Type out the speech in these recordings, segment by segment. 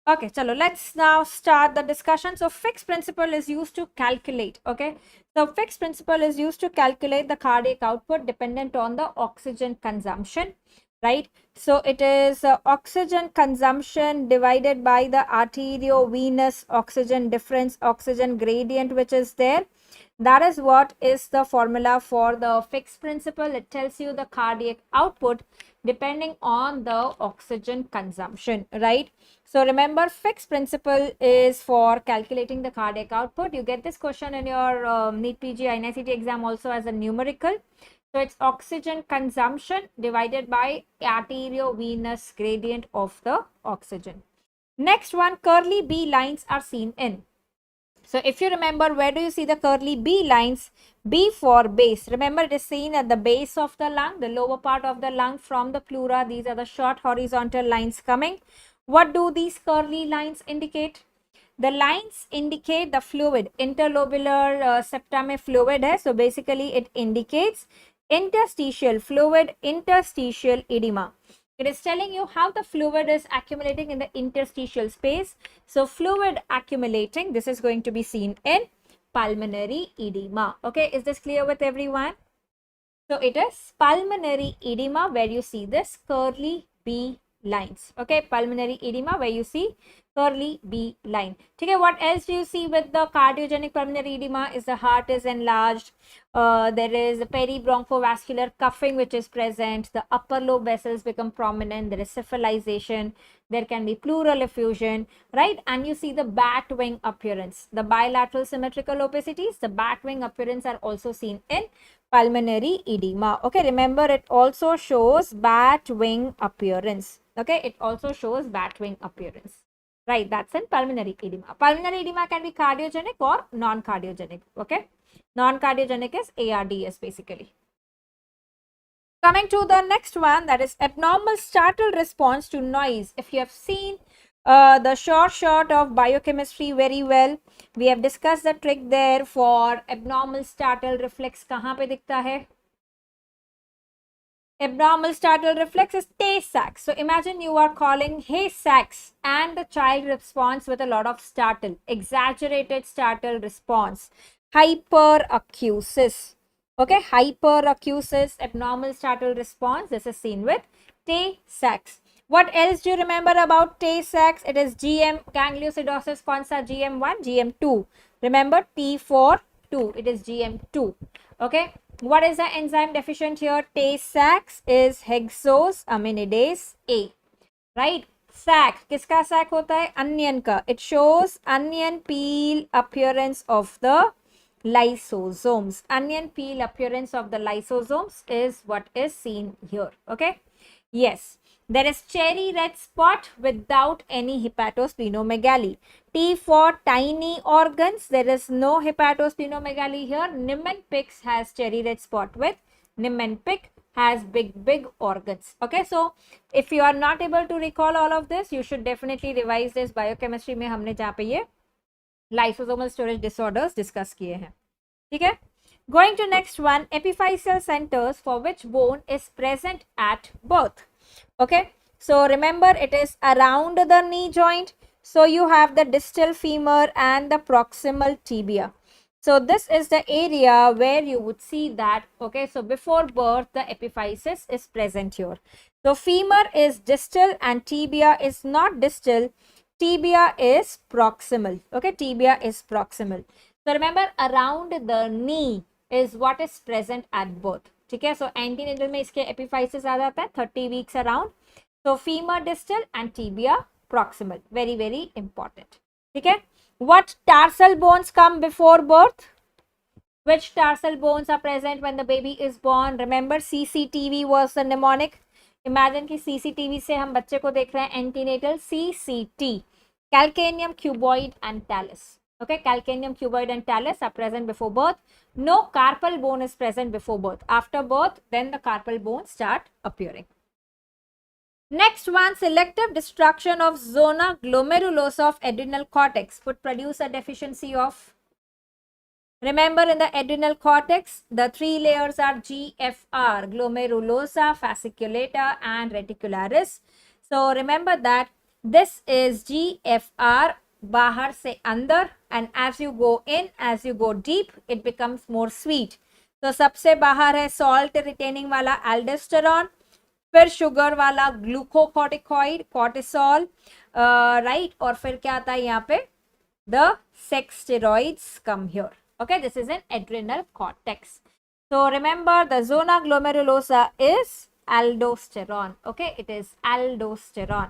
Okay, chalo, let's now start the discussion. So fixed principle is used to calculate, okay? So fixed principle is used to calculate the cardiac output dependent on the oxygen consumption, right? So it is oxygen consumption divided by the arteriovenous oxygen difference, oxygen gradient, which is there. That is what is the formula for the fixed principle. It tells you the cardiac output depending on the oxygen consumption, right? So remember, fixed principle is for calculating the cardiac output. You get this question in your NEET PG NICT exam also as a numerical. So it's oxygen consumption divided by arteriovenous gradient of the oxygen. Next one, curly B lines are seen in. So if you remember, where do you see the curly B lines? B for base. Remember, it is seen at the base of the lung, the lower part of the lung from the pleura. These are the short horizontal lines coming. What do these curly lines indicate? The lines indicate the fluid, interlobular septum fluid hai. So basically it indicates interstitial fluid, interstitial edema. It is telling you how the fluid is accumulating in the interstitial space. So fluid accumulating, this is going to be seen in pulmonary edema. Okay, is this clear with everyone? So it is pulmonary edema where you see this curly B lines. Okay, pulmonary edema where you see curly B line. Okay, what else do you see with the cardiogenic pulmonary edema? Is the heart is enlarged. There is peribronchovascular cuffing which is present. The upper lobe vessels become prominent. There is cephalization. There can be pleural effusion, right? And you see the bat wing appearance. The bilateral symmetrical opacities, the bat wing appearance are also seen in pulmonary edema. Okay, remember it also shows bat wing appearance. Okay, it also shows bat wing appearance. Right, that's in pulmonary edema. Pulmonary edema can be cardiogenic or non-cardiogenic. Okay, non-cardiogenic is ARDS basically. Coming to the next one, that is abnormal startle response to noise. If you have seen the short of biochemistry very well, we have discussed the trick there for abnormal startle reflex. Kahan pe dikhta hai? Abnormal startle reflex is Tay Sachs. So imagine you are calling hey Sachs and the child responds with a lot of startle, exaggerated startle response, hyperacusis. Okay, hyperacusis, abnormal startle response. This is seen with Tay Sachs. What else do you remember about Tay Sachs? It is GM gangliosidosis. कौन सा GM1, GM2. Remember T for 2. It is GM2. Okay. What is the enzyme deficient here? Tay Sachs is hexosaminidase A. Right? Sac. किसका sac होता है? Onion का. It shows onion peel appearance of the lysosomes. Onion peel appearance of the lysosomes is what is seen here. Okay. Yes. There is cherry red spot without any hepatosplenomegaly. T for tiny organs. There is no hepatosplenomegaly here. Niemann-Pick has cherry red spot with Niemann-Pick has big organs. Okay, so if you are not able to recall all of this, you should definitely revise this. Biochemistry में हमने जहाँ पे ये lysosomal storage disorders discuss किए हैं. ठीक है? Going to next one, epiphyseal centers for which bone is present at birth. Okay, so remember it is around the knee joint. So you have the distal femur and the proximal tibia. So this is the area where you would see that. Okay, so before birth the epiphysis is present here. So femur is distal and tibia is not distal. Tibia is proximal. Okay, tibia is proximal. So remember, around the knee is what is present at birth. ठीक है, so antenatal में इसके epiphysis आ जाता है 30 weeks around. So femur distal and tibia proximal, very important. ठीक है, what tarsal bones come before birth? Which tarsal bones are present when the baby is born? Remember CCTV was the mnemonic. Imagine कि CCTV से हम बच्चे को देख रहे हैं antenatal. CCT, calcaneum, cuboid and talus. Okay, calcaneum, cuboid and talus are present before birth. No carpal bone is present before birth. After birth, then the carpal bones start appearing. Next one, selective destruction of zona glomerulosa of adrenal cortex would produce a deficiency of. Remember, in the adrenal cortex, the three layers are GFR, glomerulosa, fasciculata and reticularis. So remember that This is GFR, बाहर से अंदर, and as you go in, as you go deep, it becomes more sweet. तो सबसे बाहर है salt retaining वाला aldosterone, फिर sugar वाला ग्लूकोकॉर्टिकॉइड कॉर्टिसोल, राइट, और फिर क्या आता है यहाँ पे, the sex steroids come here. Okay, this is an adrenal cortex. So remember, the zona glomerulosa is aldosterone. Okay, it is aldosterone.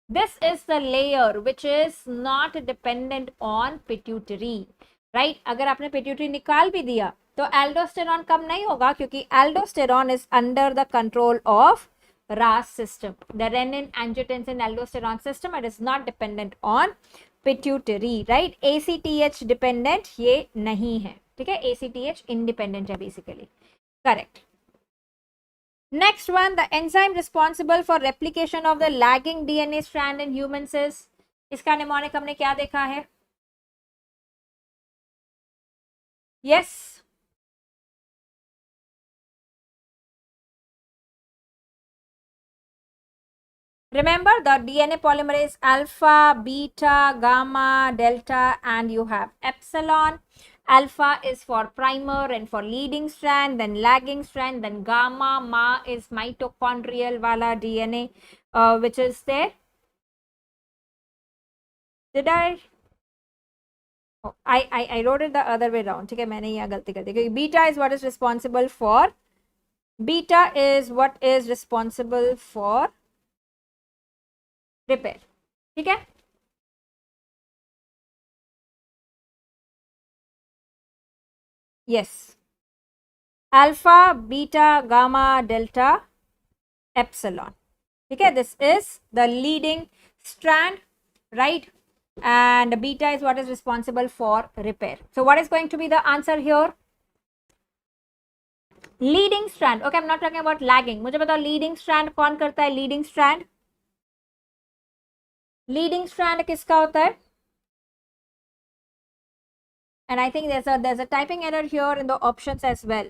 This is the layer which is not dependent on pituitary. Right? अगर आपने pituitary निकाल भी दिया तो aldosterone कम नहीं होगा, क्योंकि aldosterone is under the control of RAS system, the renin angiotensin aldosterone system. It is not dependent on pituitary, right? ACTH dependent ये नहीं है, ठीक है, ACTH independent है basically. Correct. Next one, the enzyme responsible for replication of the lagging DNA strand in humans is, इसका mnemonic हमने क्या देखा है? Yes. Remember the DNA polymerase alpha, beta, gamma, delta, and you have epsilon. Alpha is for primer and for leading strand, then lagging strand, then gamma, ma is mitochondrial wala DNA, which is there. Did I? Oh, I wrote it the other way around. Okay, मैंने यहाँ गलती कर दी. Beta is what is responsible for. Beta is what is responsible for repair. ठीक है? Yes. Alpha, beta, gamma, delta, epsilon. Okay, this is the leading strand, right? And beta is what is responsible for repair. So what is going to be the answer here? Leading strand. Okay, I'm not talking about lagging. मुझे बताओ leading strand कौन करता है? Leading strand. Leading strand किसका होता है? And I think there's a typing error here in the options as well.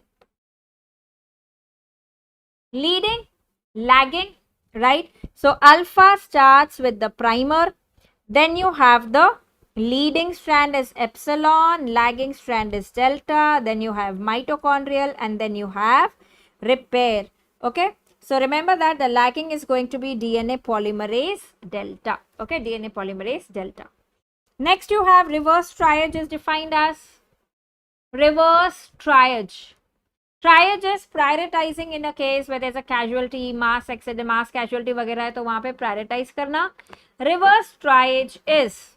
Leading, lagging, right? So alpha starts with the primer, then you have the leading strand is epsilon, lagging strand is delta, then you have mitochondrial, and then you have repair. Okay, so remember that the lagging is going to be DNA polymerase delta. Okay, DNA polymerase delta. Next you have reverse triage is defined as reverse triage. Triage is prioritizing in a case where there's a casualty, mass accident, mass casualty वगैरह है तो वहाँ पे prioritize करना. Reverse triage is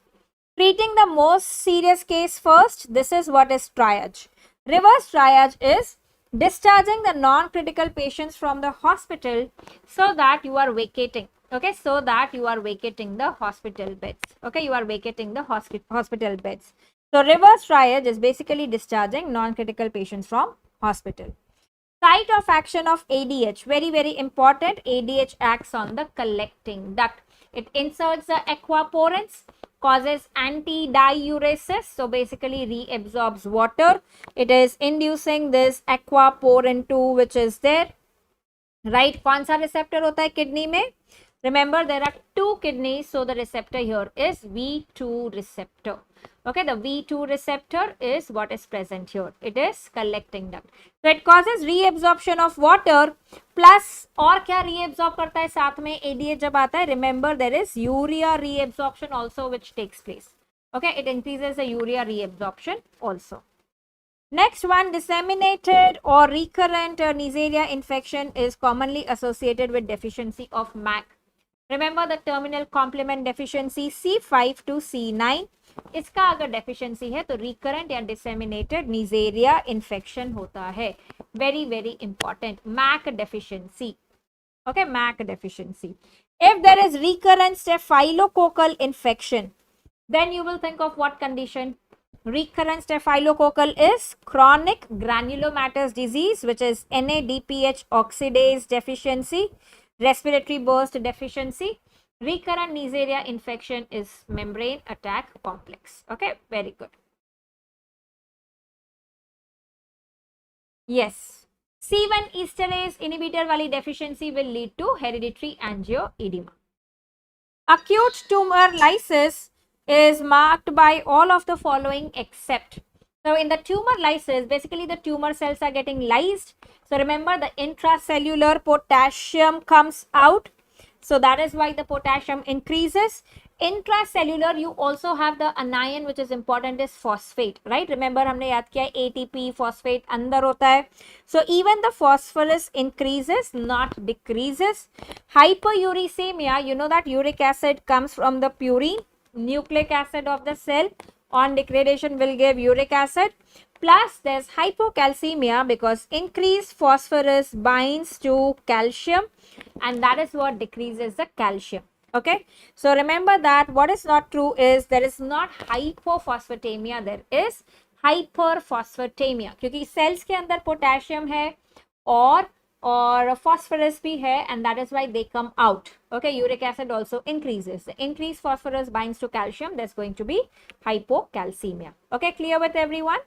treating the most serious case first. This is what is triage. Reverse triage is discharging the non-critical patients from the hospital so that you are vacating. Okay, so that you are vacating the hospital beds. Okay, you are vacating the hospital beds. So reverse triage is basically discharging non-critical patients from hospital. Site of action of ADH, very, very important. ADH acts on the collecting duct. It inserts the aquaporins, causes antidiuresis, so basically reabsorbs water. It is inducing this aquaporin 2 which is there, right? कौन सा receptor होता है kidney में? Remember there are two kidneys, so the receptor here is V2 receptor. Okay, the V2 receptor is what is present here. It is collecting duct. So it causes reabsorption of water plus और क्या reabsorb करता है साथ में ADH जब आता है? Remember there is urea reabsorption also which takes place. Okay, it increases the urea reabsorption also. Next one, disseminated or recurrent Neisseria infection is commonly associated with deficiency of MAC. Remember the terminal complement deficiency C5 to C9. इसका अगर deficiency है तो recurrent या disseminated Neisseria infection होता है. Very, very important. MAC deficiency. Okay, MAC deficiency. If there is recurrent staphylococcal infection, then you will think of what condition? Recurrent staphylococcal is chronic granulomatous disease, which is NADPH oxidase deficiency, respiratory burst deficiency. Recurrent Neisseria infection is membrane attack complex. Okay, very good. Yes, C1 esterase inhibitor wali deficiency will lead to hereditary angioedema. Acute tumor lysis is marked by all of the following except. So in the tumor lysis, basically the tumor cells are getting lysed. So remember, the intracellular potassium comes out. So that is why the potassium increases. Intracellular, you also have the anion which is important, is phosphate, right? Remember हमने याद किया ATP phosphate अंदर होता है. So even the phosphorus increases, not decreases. Hyperuricemia, you know that uric acid comes from the purine, nucleic acid of the cell. On degradation will give uric acid. Plus there's hypocalcemia because increased phosphorus binds to calcium, and that is what decreases the calcium. Okay, so remember that what is not true is there is not hypophosphatemia, there is hyperphosphatemia, क्योंकि cells के अंदर potassium है और phosphorus भी है, and that is why they come out. Okay, uric acid also increases. The increased phosphorus binds to calcium, there's going to be hypocalcemia. Okay, clear with everyone?